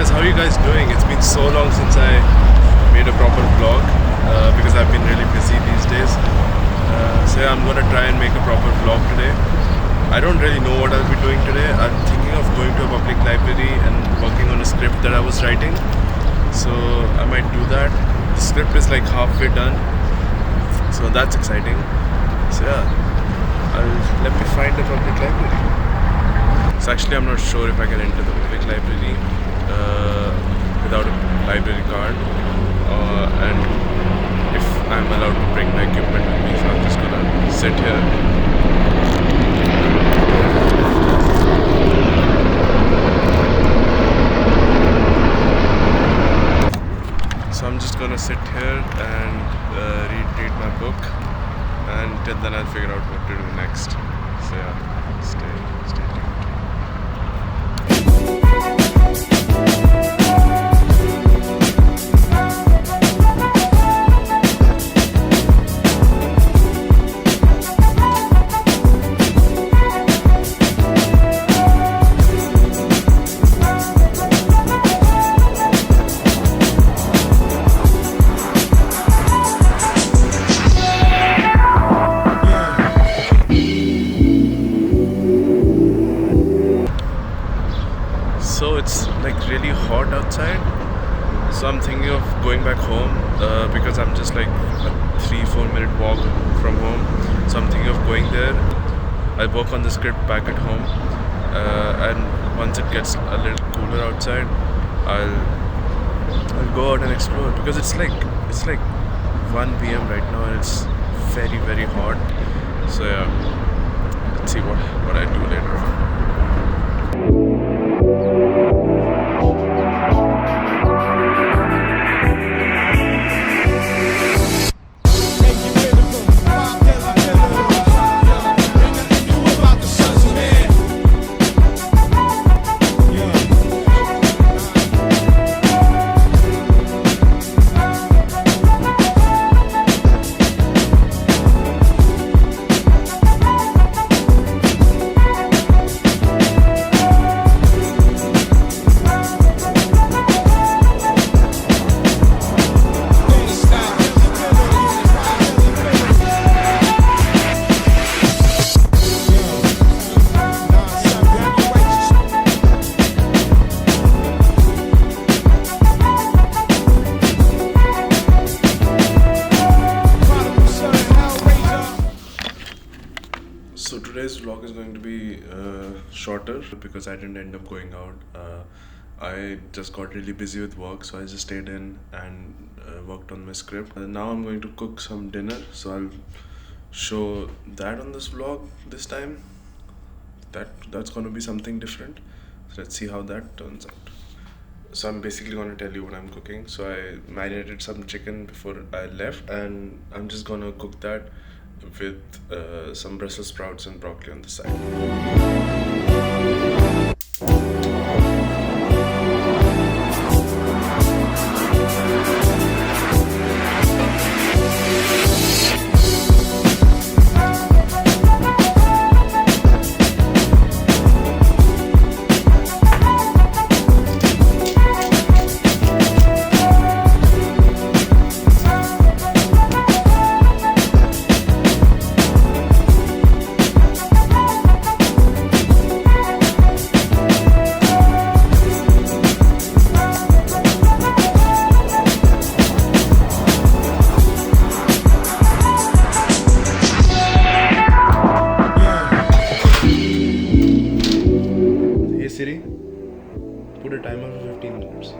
guys, how are you guys doing? It's been so long since I made a proper vlog because I've been really busy these days. So yeah, I'm gonna try and make a proper vlog today. I don't really know what I'll be doing today. I'm thinking of going to a public library and working on a script that I was writing. So I might do that. The script is like halfway done, so that's exciting. So yeah, let me find a public library. So actually I'm not sure if I can enter the public library without a library card, and if I'm allowed to bring my equipment with me. So I'm just gonna sit here. So I'm just gonna sit here and read my book, and then I'll figure out what to do next. So yeah, stay tuned. So it's like really hot outside, so I'm thinking of going back home because I'm just like a 3-4 minute walk from home. So I'm thinking of going there. I'll work on the script back at home, and once it gets a little cooler outside, I'll go out and explore, because it's like 1 p.m. right now and it's very, very hot. So yeah, let's see what I do later on. So today's vlog is going to be shorter because I didn't end up going out. I just got really busy with work, so I just stayed in and worked on my script. And now I'm going to cook some dinner, so I'll show that on this vlog this time. That's going to be something different. So let's see how that turns out. So I'm basically going to tell you what I'm cooking. So I marinated some chicken before I left, and I'm just going to cook that with some Brussels sprouts and broccoli on the side. Siri, put a timer for 15 minutes.